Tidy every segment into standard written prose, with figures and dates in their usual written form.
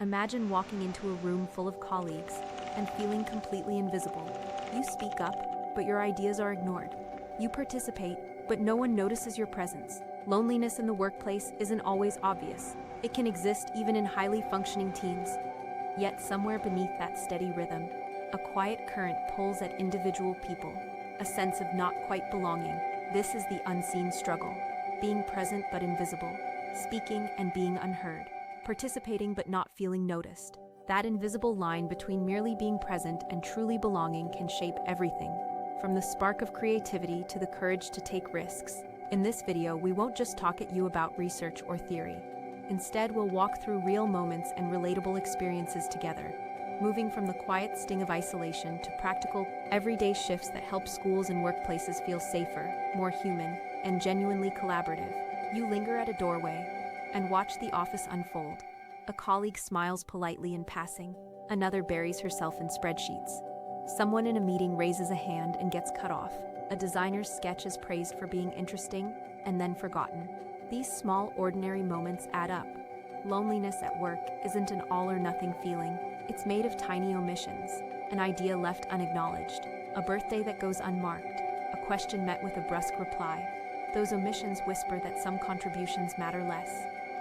Imagine walking into a room full of colleagues and feeling completely invisible. You speak up, but your ideas are ignored. You participate, but no one notices your presence. Loneliness in the workplace isn't always obvious. It can exist even in highly functioning teams. Yet somewhere beneath that steady rhythm, a quiet current pulls at individual people, a sense of not quite belonging. This is the unseen struggle, being present but invisible, speaking and being unheard, participating but not feeling noticed. That invisible line between merely being present and truly belonging can shape everything, from the spark of creativity to the courage to take risks. In this video, we won't just talk at you about research or theory. Instead, we'll walk through real moments and relatable experiences together, moving from the quiet sting of isolation to practical, everyday shifts that help schools and workplaces feel safer, more human, and genuinely collaborative. You linger at a doorway and watch the office unfold. A colleague smiles politely in passing, another buries herself in spreadsheets. Someone in a meeting raises a hand and gets cut off. A designer's sketch is praised for being interesting and then forgotten. These small, ordinary moments add up. Loneliness at work isn't an all-or-nothing feeling. It's made of tiny omissions, an idea left unacknowledged, a birthday that goes unmarked, a question met with a brusque reply. Those omissions whisper that some contributions matter less.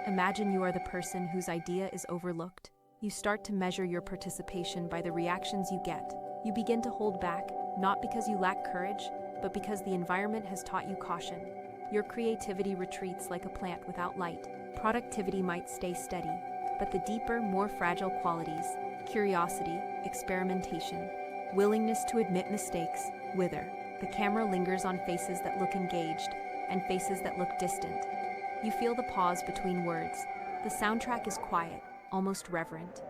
Imagine you are the person whose idea is overlooked. You start to measure your participation by the reactions you get. You begin to hold back, not because you lack courage, but because the environment has taught you caution. Your creativity retreats like a plant without light. Productivity might stay steady, but the deeper, more fragile qualities, curiosity, experimentation, willingness to admit mistakes, wither. The camera lingers on faces that look engaged and faces that look distant. You feel the pause between words. The soundtrack is quiet, almost reverent.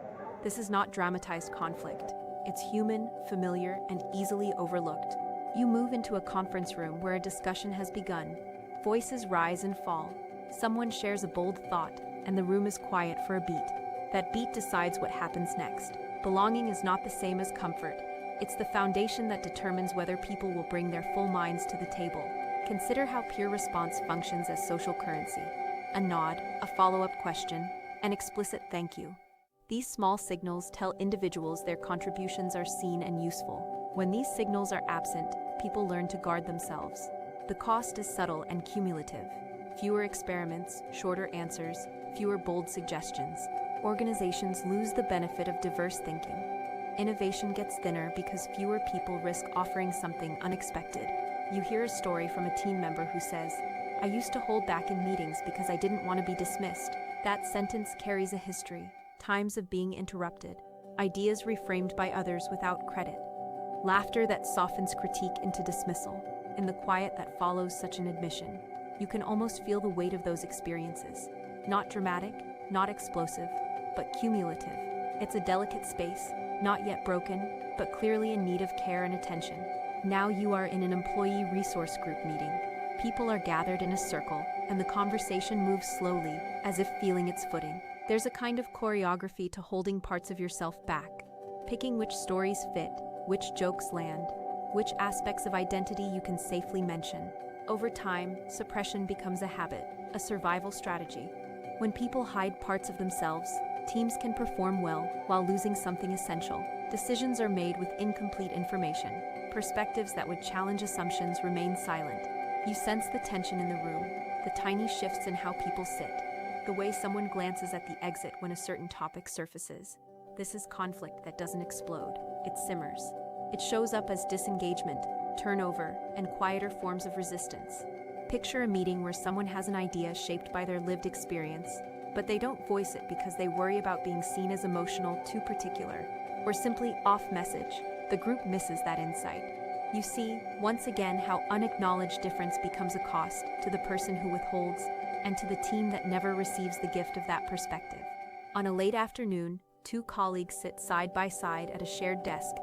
This is not dramatized conflict. It's human, familiar, and easily overlooked. You move into a conference room where a discussion has begun. Voices rise and fall. Someone shares a bold thought, and the room is quiet for a beat. That beat decides what happens next. Belonging is not the same as comfort. It's the foundation that determines whether people will bring their full minds to the table. Consider how peer response functions as social currency. A nod, a follow-up question, an explicit thank you. These small signals tell individuals their contributions are seen and useful. When these signals are absent, people learn to guard themselves. The cost is subtle and cumulative. Fewer experiments, shorter answers, fewer bold suggestions. Organizations lose the benefit of diverse thinking. Innovation gets thinner because fewer people risk offering something unexpected. You hear a story from a team member who says, "I used to hold back in meetings because I didn't want to be dismissed." That sentence carries a history, times of being interrupted, ideas reframed by others without credit, laughter that softens critique into dismissal. In the quiet that follows such an admission, you can almost feel the weight of those experiences. Not dramatic, not explosive, but cumulative. It's a delicate space, not yet broken, but clearly in need of care and attention. Now you are in an employee resource group meeting. People are gathered in a circle, and the conversation moves slowly, as if feeling its footing. There's a kind of choreography to holding parts of yourself back, picking which stories fit, which jokes land, which aspects of identity you can safely mention. Over time, suppression becomes a habit, a survival strategy. When people hide parts of themselves, teams can perform well while losing something essential. Decisions are made with incomplete information. Perspectives that would challenge assumptions remain silent. You sense the tension in the room, the tiny shifts in how people sit, the way someone glances at the exit when a certain topic surfaces. This is conflict that doesn't explode, it simmers. It shows up as disengagement, turnover, and quieter forms of resistance. Picture a meeting where someone has an idea shaped by their lived experience, but they don't voice it because they worry about being seen as emotional, too particular, or simply off-message. The group misses that insight. You see, once again, how unacknowledged difference becomes a cost to the person who withholds and to the team that never receives the gift of that perspective. On a late afternoon, two colleagues sit side by side at a shared desk.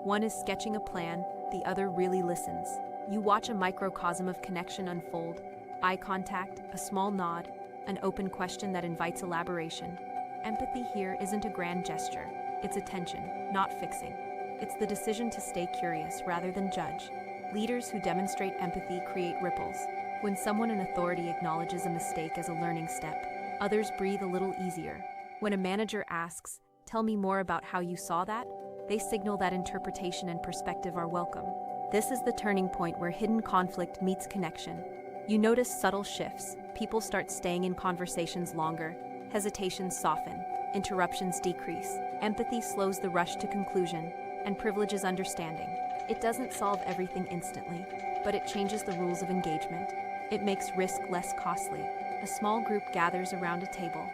One is sketching a plan, the other really listens. You watch a microcosm of connection unfold. Eye contact, a small nod, an open question that invites elaboration. Empathy here isn't a grand gesture. It's attention, not fixing. It's the decision to stay curious rather than judge. Leaders who demonstrate empathy create ripples. When someone in authority acknowledges a mistake as a learning step, others breathe a little easier. When a manager asks, "Tell me more about how you saw that," they signal that interpretation and perspective are welcome. This is the turning point where hidden conflict meets connection. You notice subtle shifts. People start staying in conversations longer, hesitations soften, interruptions decrease, empathy slows the rush to conclusion, and privileges understanding. It doesn't solve everything instantly, but it changes the rules of engagement. It makes risk less costly. A small group gathers around a table.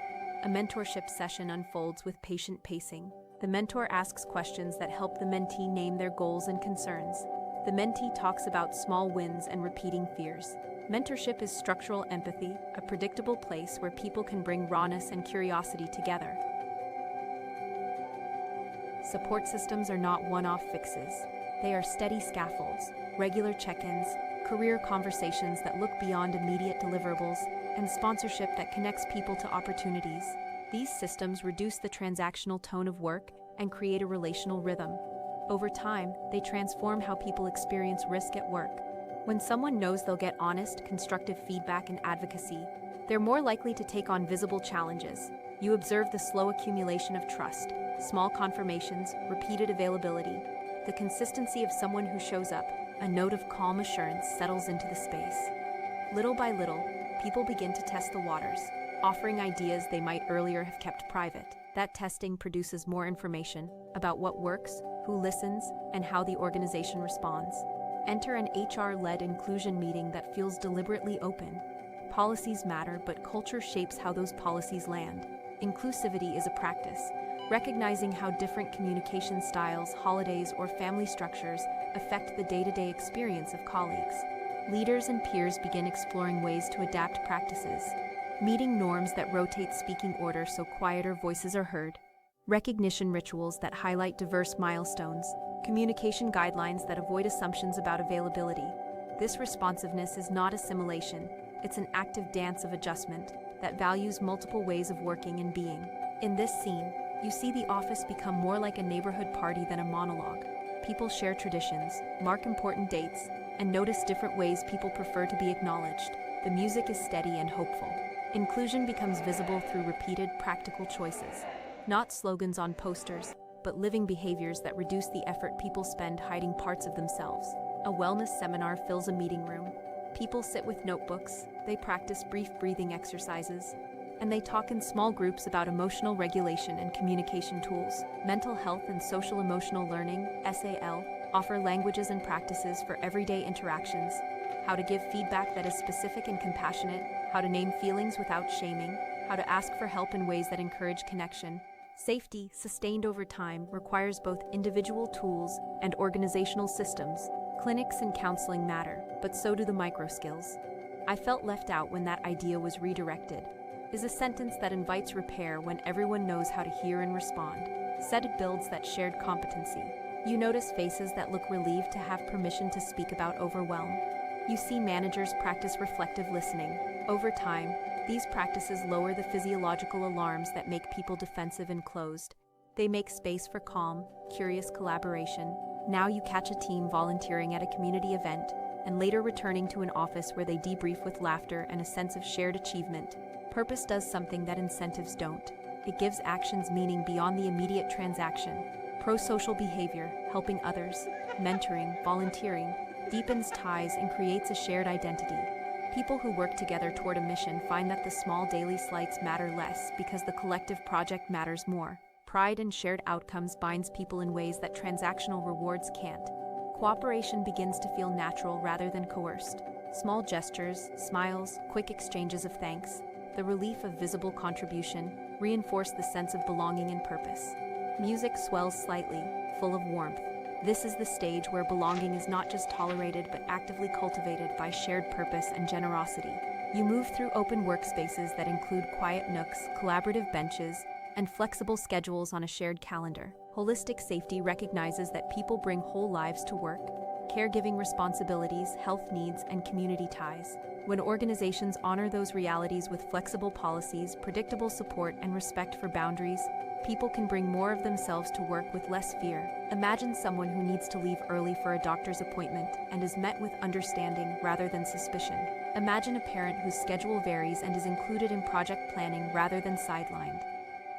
A mentorship session unfolds with patient pacing. The mentor asks questions that help the mentee name their goals and concerns. The mentee talks about small wins and repeating fears. Mentorship is structural empathy, a predictable place where people can bring rawness and curiosity together. Support systems are not one-off fixes. They are steady scaffolds, regular check-ins, career conversations that look beyond immediate deliverables, and sponsorship that connects people to opportunities. These systems reduce the transactional tone of work and create a relational rhythm. Over time, they transform how people experience risk at work. When someone knows they'll get honest, constructive feedback and advocacy, they're more likely to take on visible challenges. You observe the slow accumulation of trust, small confirmations, repeated availability. The consistency of someone who shows up, a note of calm assurance settles into the space. Little by little, people begin to test the waters, offering ideas they might earlier have kept private. That testing produces more information about what works, who listens, and how the organization responds. Enter an HR-led inclusion meeting that feels deliberately open. Policies matter, but culture shapes how those policies land. Inclusivity is a practice, recognizing how different communication styles, holidays, or family structures affect the day-to-day experience of colleagues. Leaders and peers begin exploring ways to adapt practices, meeting norms that rotate speaking order so quieter voices are heard, recognition rituals that highlight diverse milestones, communication guidelines that avoid assumptions about availability. This responsiveness is not assimilation, it's an active dance of adjustment that values multiple ways of working and being. In this scene, you see the office become more like a neighborhood party than a monologue. People share traditions, mark important dates, and notice different ways people prefer to be acknowledged. The music is steady and hopeful. Inclusion becomes visible through repeated, practical choices. Not slogans on posters, but living behaviors that reduce the effort people spend hiding parts of themselves. A wellness seminar fills a meeting room. People sit with notebooks, they practice brief breathing exercises, and they talk in small groups about emotional regulation and communication tools. Mental health and social emotional learning, SAL, offer languages and practices for everyday interactions. How to give feedback that is specific and compassionate, how to name feelings without shaming, how to ask for help in ways that encourage connection. Safety, sustained over time, requires both individual tools and organizational systems. Clinics and counseling matter, but so do the micro skills. "I felt left out when that idea was redirected" is a sentence that invites repair when everyone knows how to hear and respond. It builds that shared competency. You notice faces that look relieved to have permission to speak about overwhelm. You see managers practice reflective listening. Over time, these practices lower the physiological alarms that make people defensive and closed. They make space for calm, curious collaboration. Now you catch a team volunteering at a community event, and later returning to an office where they debrief with laughter and a sense of shared achievement. Purpose does something that incentives don't. It gives actions meaning beyond the immediate transaction. Prosocial behavior, helping others, mentoring, volunteering, deepens ties and creates a shared identity. People who work together toward a mission find that the small daily slights matter less because the collective project matters more. Pride and shared outcomes binds people in ways that transactional rewards can't. Cooperation begins to feel natural rather than coerced. Small gestures, smiles, quick exchanges of thanks, the relief of visible contribution, reinforce the sense of belonging and purpose. Music swells slightly, full of warmth. This is the stage where belonging is not just tolerated but actively cultivated by shared purpose and generosity. You move through open workspaces that include quiet nooks, collaborative benches, and flexible schedules on a shared calendar. Holistic safety recognizes that people bring whole lives to work, caregiving responsibilities, health needs, and community ties. When organizations honor those realities with flexible policies, predictable support, and respect for boundaries, people can bring more of themselves to work with less fear. Imagine someone who needs to leave early for a doctor's appointment and is met with understanding rather than suspicion. Imagine a parent whose schedule varies and is included in project planning rather than sidelined.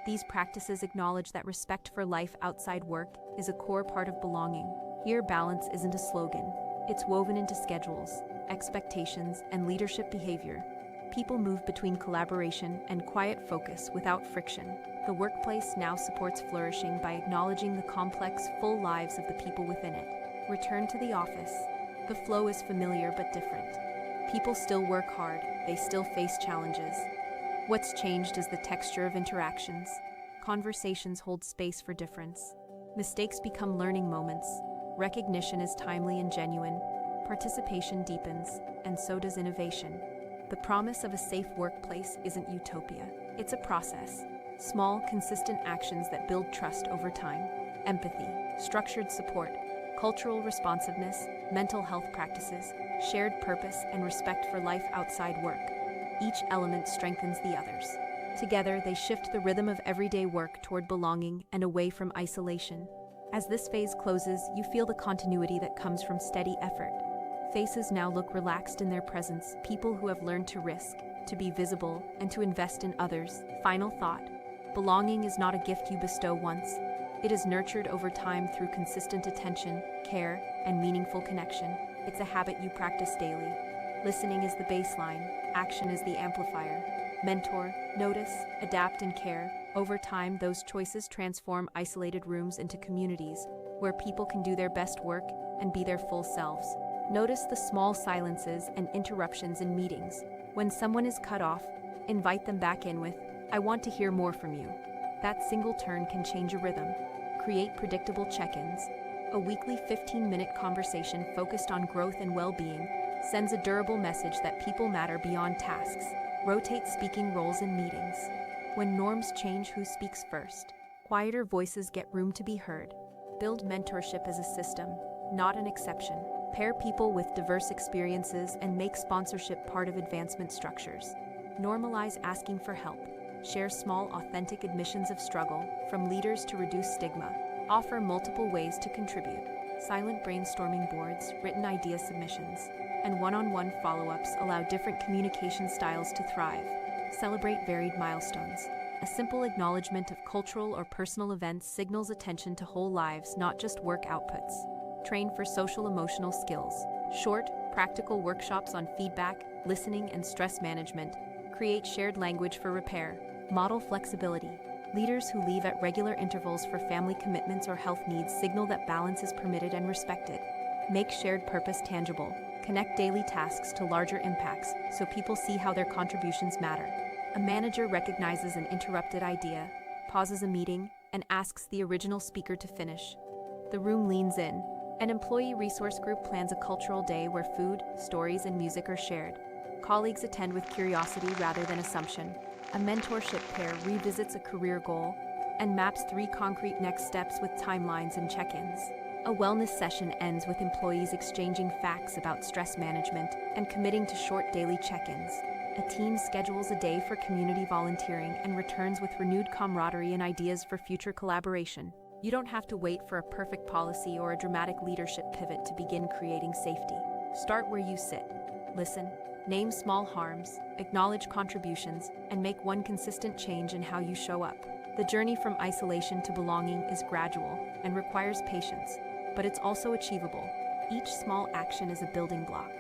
These practices acknowledge that respect for life outside work is a core part of belonging. Here, balance isn't a slogan. It's woven into schedules, expectations, and leadership behavior. People move between collaboration and quiet focus without friction. The workplace now supports flourishing by acknowledging the complex, full lives of the people within it. Return to the office. The flow is familiar but different. People still work hard, they still face challenges. What's changed is the texture of interactions. Conversations hold space for difference. Mistakes become learning moments. Recognition is timely and genuine. Participation deepens, and so does innovation. The promise of a safe workplace isn't utopia. It's a process. Small, consistent actions that build trust over time. Empathy, structured support, cultural responsiveness, mental health practices, shared purpose, and respect for life outside work. Each element strengthens the others. Together, they shift the rhythm of everyday work toward belonging and away from isolation. As this phase closes, you feel the continuity that comes from steady effort. Faces now look relaxed in their presence, people who have learned to risk, to be visible, and to invest in others. Final thought: belonging is not a gift you bestow once. It is nurtured over time through consistent attention, care, and meaningful connection. It's a habit you practice daily. Listening is the baseline, action is the amplifier. Mentor, notice, adapt, and care. Over time, those choices transform isolated rooms into communities where people can do their best work and be their full selves. Notice the small silences and interruptions in meetings. When someone is cut off, invite them back in with, "I want to hear more from you." That single turn can change a rhythm. Create predictable check-ins. A weekly 15-minute conversation focused on growth and well-being sends a durable message that people matter beyond tasks. Rotate speaking roles in meetings. When norms change, who speaks first? Quieter voices get room to be heard. Build mentorship as a system, not an exception. Pair people with diverse experiences and make sponsorship part of advancement structures. Normalize asking for help. Share small, authentic admissions of struggle, from leaders to reduce stigma. Offer multiple ways to contribute. Silent brainstorming boards, written idea submissions, and one-on-one follow-ups allow different communication styles to thrive. Celebrate varied milestones. A simple acknowledgement of cultural or personal events signals attention to whole lives, not just work outputs. Train for social-emotional skills. Short, practical workshops on feedback, listening, and stress management. Create shared language for repair. Model flexibility. Leaders who leave at regular intervals for family commitments or health needs signal that balance is permitted and respected. Make shared purpose tangible. Connect daily tasks to larger impacts so people see how their contributions matter. A manager recognizes an interrupted idea, pauses a meeting, and asks the original speaker to finish. The room leans in. An employee resource group plans a cultural day where food, stories, and music are shared. Colleagues attend with curiosity rather than assumption. A mentorship pair revisits a career goal and maps 3 concrete next steps with timelines and check-ins. A wellness session ends with employees exchanging facts about stress management and committing to short daily check-ins. A team schedules a day for community volunteering and returns with renewed camaraderie and ideas for future collaboration. You don't have to wait for a perfect policy or a dramatic leadership pivot to begin creating safety. Start where you sit. Listen, name small harms, acknowledge contributions, and make one consistent change in how you show up. The journey from isolation to belonging is gradual and requires patience, but it's also achievable. Each small action is a building block.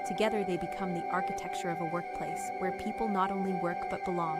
Together they become the architecture of a workplace where people not only work but belong.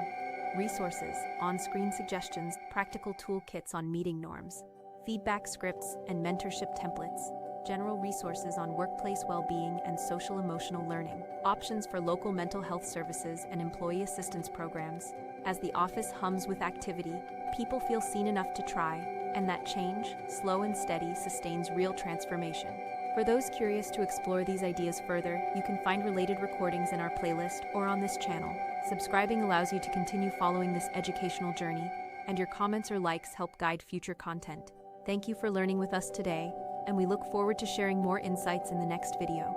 Resources, on-screen suggestions, practical toolkits on meeting norms, feedback scripts, and mentorship templates. General resources on workplace well-being and social-emotional learning. Options for local mental health services and employee assistance programs. As the office hums with activity, people feel seen enough to try, and that change, slow and steady, sustains real transformation. For those curious to explore these ideas further, you can find related recordings in our playlist or on this channel. Subscribing allows you to continue following this educational journey, and your comments or likes help guide future content. Thank you for learning with us today, and we look forward to sharing more insights in the next video.